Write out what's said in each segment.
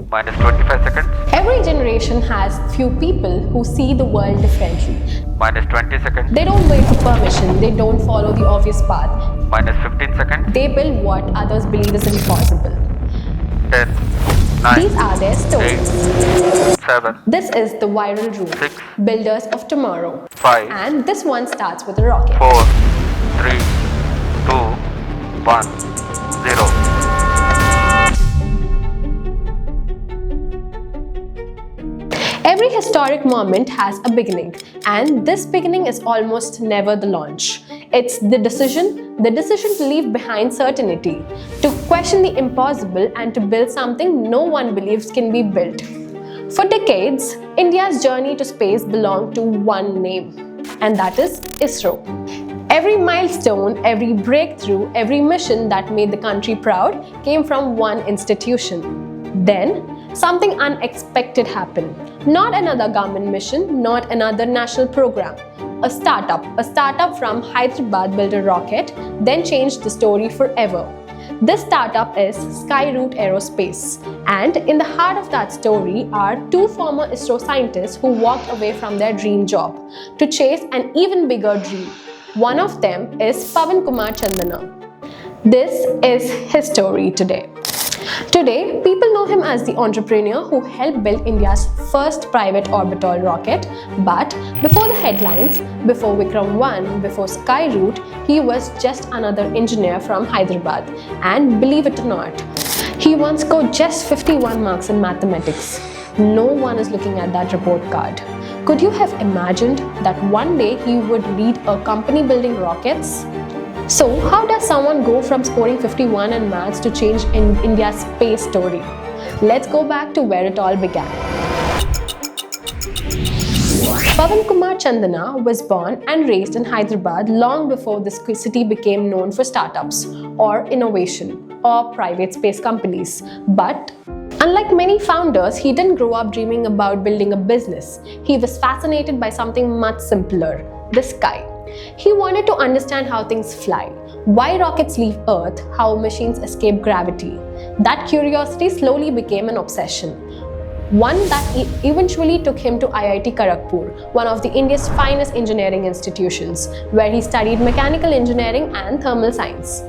Minus 25 seconds. Every generation has few people who see the world differently. Minus 20 seconds. They don't wait for permission, they don't follow the obvious path. Minus 15 seconds. They build what others believe is impossible. 10, 9, These are their stories. 8, 7, This is the viral room. 6, Builders of tomorrow. 5, And this one starts with a rocket. 4, 3, 2, 1, 0. Every historic moment has a beginning, and this beginning is almost never the launch. It's the decision to leave behind certainty, to question the impossible and to build something no one believes can be built. For decades, India's journey to space belonged to one name, and that is ISRO. Every milestone, every breakthrough, every mission that made the country proud came from one institution. Then, something unexpected happened. Not another government mission, not another national program. A startup from Hyderabad built a rocket, then changed the story forever. This startup is Skyroot Aerospace, and in the heart of that story are two former ISRO scientists who walked away from their dream job to chase an even bigger dream. One of them is Pawan Kumar Chandana. This is his story today. Today, people know him as the entrepreneur who helped build India's first private orbital rocket. But before the headlines, before Vikram-1, before Skyroot, he was just another engineer from Hyderabad. And believe it or not, he once scored just 51 marks in mathematics. No one is looking at that report card. Could you have imagined that one day he would lead a company building rockets? So, how does someone go from scoring 51 in maths to change in India's space story? Let's go back to where it all began. Pawan Kumar Chandana was born and raised in Hyderabad long before this city became known for startups or innovation or private space companies. But unlike many founders, he didn't grow up dreaming about building a business. He was fascinated by something much simpler: the sky. He wanted to understand how things fly, why rockets leave Earth, how machines escape gravity. That curiosity slowly became an obsession. One that eventually took him to IIT Kharagpur, one of India's finest engineering institutions, where he studied mechanical engineering and thermal science.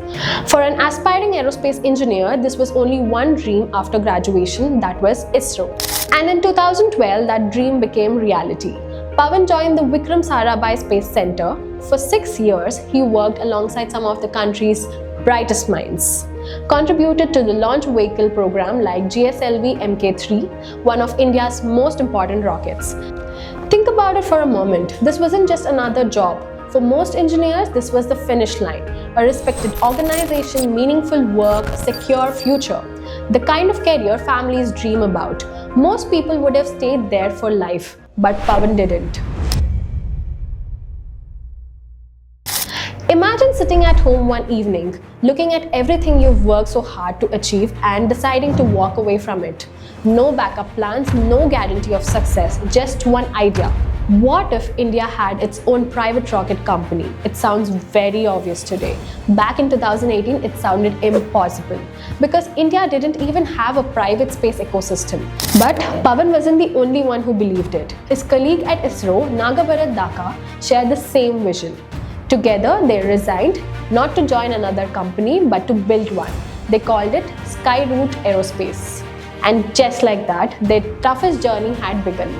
For an aspiring aerospace engineer, this was only one dream after graduation, that was ISRO. And in 2012, that dream became reality. Pawan joined the Vikram Space Center. For 6 years, he worked alongside some of the country's brightest minds. Contributed to the launch vehicle program like GSLV Mk3, one of India's most important rockets. Think about it for a moment. This wasn't just another job. For most engineers, this was the finish line. A respected organization, meaningful work, secure future. The kind of career families dream about. Most people would have stayed there for life, but Pawan didn't. Imagine sitting at home one evening, looking at everything you've worked so hard to achieve and deciding to walk away from it. No backup plans, no guarantee of success, just one idea. What if India had its own private rocket company? It sounds very obvious today. Back in 2018, it sounded impossible because India didn't even have a private space ecosystem. But Pawan wasn't the only one who believed it. His colleague at ISRO, Nagabharat Daka, shared the same vision. Together, they resigned, not to join another company, but to build one. They called it Skyroot Aerospace. And just like that, their toughest journey had begun.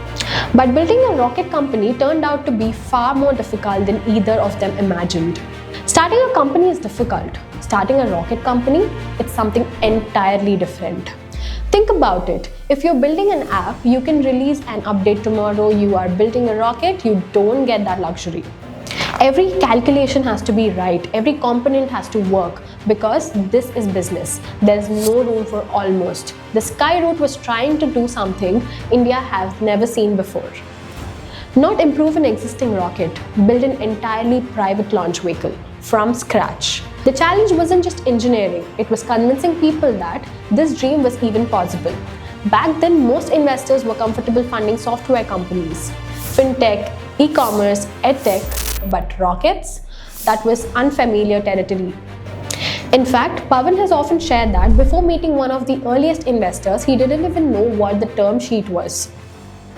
But building a rocket company turned out to be far more difficult than either of them imagined. Starting a company is difficult. Starting a rocket company, it's something entirely different. Think about it. If you're building an app, you can release an update tomorrow. You are building a rocket, you don't get that luxury. Every calculation has to be right, every component has to work, because this is business. There's no room for almost. The Skyroot was trying to do something India has never seen before. Not improve an existing rocket, build an entirely private launch vehicle from scratch. The challenge wasn't just engineering, it was convincing people that this dream was even possible. Back then, most investors were comfortable funding software companies, fintech, e-commerce, edtech, but rockets, that was unfamiliar territory. In fact, Pawan has often shared that before meeting one of the earliest investors, he didn't even know what the term sheet was.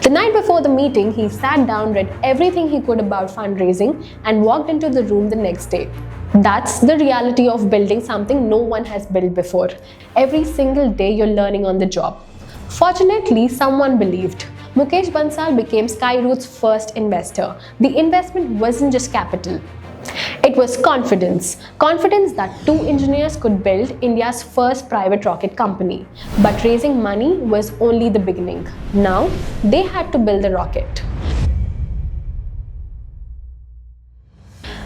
The night before the meeting, he sat down, read everything he could about fundraising, and walked into the room the next day. That's the reality of building something no one has built before. Every single day you're learning on the job. Fortunately, someone believed. Mukesh Bansal became Skyroot's first investor. The investment wasn't just capital. It was confidence. Confidence that two engineers could build India's first private rocket company. But raising money was only the beginning. Now, they had to build the rocket.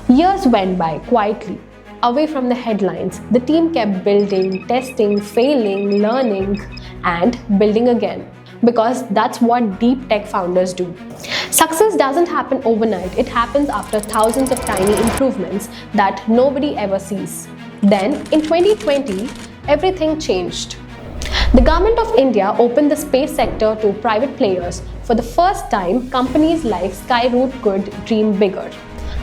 Years went by quietly. Away from the headlines, the team kept building, testing, failing, learning, and building again. Because that's what deep tech founders do. Success doesn't happen overnight, it happens after thousands of tiny improvements that nobody ever sees. Then, in 2020, everything changed. The Government of India opened the space sector to private players. For the first time, companies like Skyroot could dream bigger.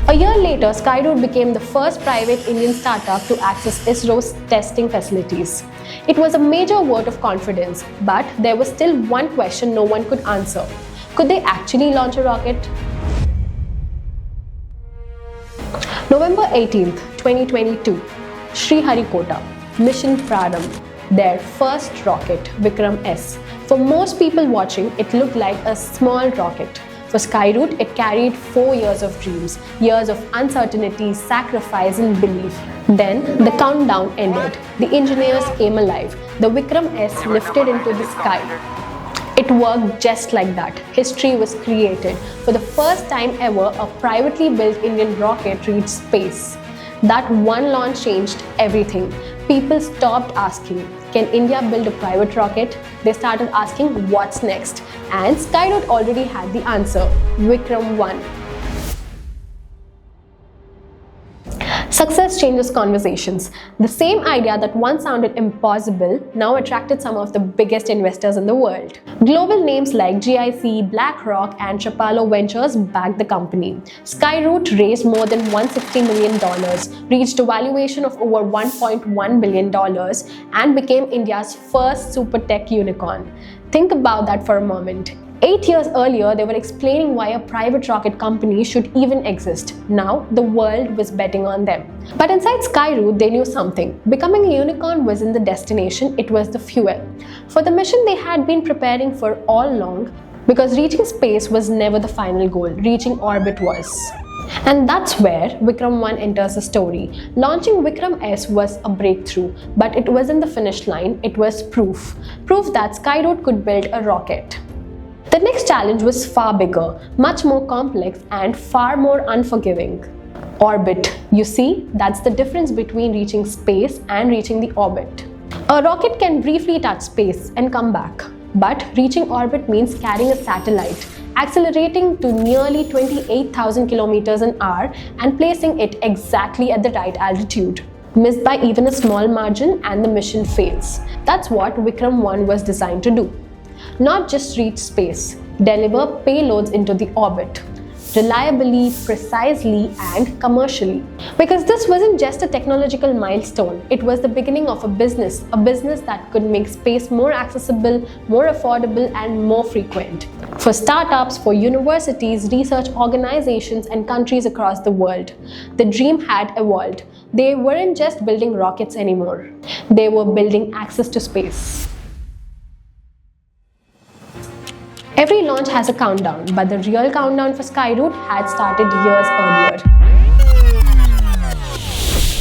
A year later, Skyroot became the first private Indian startup to access ISRO's testing facilities. It was a major vote of confidence, but there was still one question no one could answer. Could they actually launch a rocket? November 18th, 2022, Sriharikota, Mission Prarambh, their first rocket, Vikram-S. For most people watching, it looked like a small rocket. For Skyroot, it carried 4 years of dreams, years of uncertainty, sacrifice, and belief. Then the countdown ended. The engineers came alive. The Vikram-S lifted into the sky. It worked just like that. History was created. For the first time ever, a privately built Indian rocket reached space. That one launch changed everything. People stopped asking, can India build a private rocket? They started asking, what's next? And Skyroot already had the answer, Vikram-1. Success changes conversations. The same idea that once sounded impossible now attracted some of the biggest investors in the world. Global names like GIC, BlackRock, and Chapalo Ventures backed the company. Skyroot raised more than $160 million, reached a valuation of over $1.1 billion, and became India's first super tech unicorn. Think about that for a moment. 8 years earlier, they were explaining why a private rocket company should even exist. Now, the world was betting on them. But inside Skyroot, they knew something. Becoming a unicorn wasn't the destination, it was the fuel. For the mission they had been preparing for all along, because reaching space was never the final goal, reaching orbit was. And that's where Vikram-1 enters the story. Launching Vikram-S was a breakthrough, but it wasn't the finish line, it was proof. Proof that Skyroot could build a rocket. The next challenge was far bigger, much more complex, and far more unforgiving. Orbit. You see, that's the difference between reaching space and reaching the orbit. A rocket can briefly touch space and come back, but reaching orbit means carrying a satellite, accelerating to nearly 28,000 kilometers an hour and placing it exactly at the right altitude. Missed by even a small margin and the mission fails. That's what Vikram-1 was designed to do. Not just reach space, deliver payloads into the orbit, reliably, precisely, and commercially. Because this wasn't just a technological milestone, it was the beginning of a business that could make space more accessible, more affordable, and more frequent. For startups, for universities, research organizations, and countries across the world, the dream had evolved. They weren't just building rockets anymore, they were building access to space. Every launch has a countdown, but the real countdown for Skyroot had started years earlier.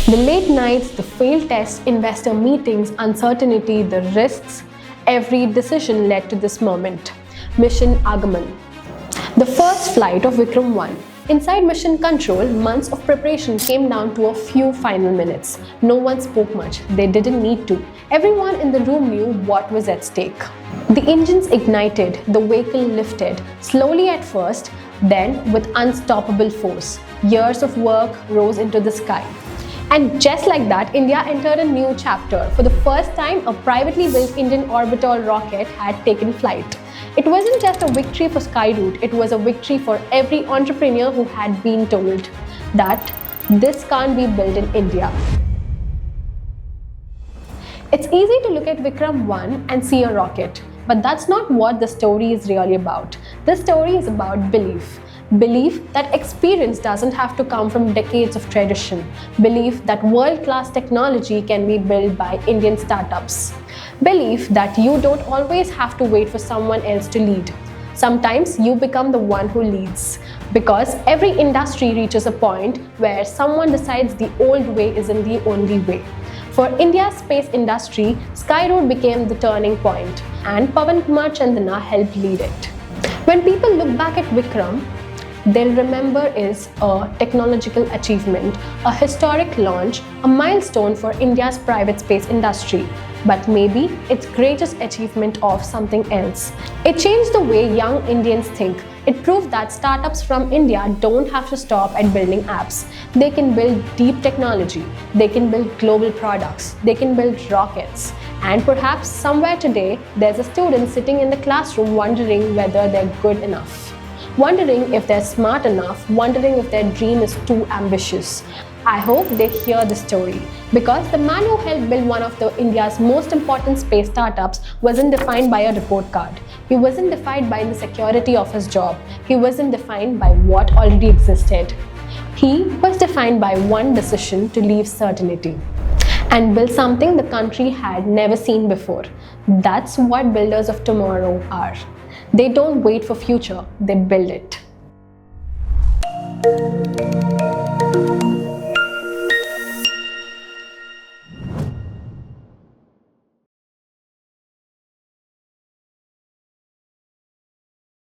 The late nights, the failed tests, investor meetings, uncertainty, the risks, every decision led to this moment. Mission Agaman. The first flight of Vikram-1. Inside mission control, months of preparation came down to a few final minutes. No one spoke much. They didn't need to. Everyone in the room knew what was at stake. The engines ignited, the vehicle lifted, slowly at first, then with unstoppable force. Years of work rose into the sky. And just like that, India entered a new chapter. For the first time, a privately built Indian orbital rocket had taken flight. It wasn't just a victory for Skyroot, it was a victory for every entrepreneur who had been told that this can't be built in India. It's easy to look at Vikram-1 and see a rocket, but that's not what the story is really about. This story is about belief. Belief that experience doesn't have to come from decades of tradition. Belief that world-class technology can be built by Indian startups. Belief that you don't always have to wait for someone else to lead. Sometimes you become the one who leads. Because every industry reaches a point where someone decides the old way isn't the only way. For India's space industry, Skyroot became the turning point, and Pawan Kumar Chandana helped lead it. When people look back at Vikram, they'll remember is a technological achievement, a historic launch, a milestone for India's private space industry. But maybe its greatest achievement of something else. It changed the way young Indians think. It proved that startups from India don't have to stop at building apps. They can build deep technology. They can build global products. They can build rockets. And perhaps somewhere today, there's a student sitting in the classroom wondering whether they're good enough. Wondering if they're smart enough, wondering if their dream is too ambitious. I hope they hear the story, because the man who helped build one of India's most important space startups wasn't defined by a report card. He wasn't defined by the security of his job. He wasn't defined by what already existed. He was defined by one decision to leave certainty and build something the country had never seen before. That's what builders of tomorrow are. They don't wait for future, they build it.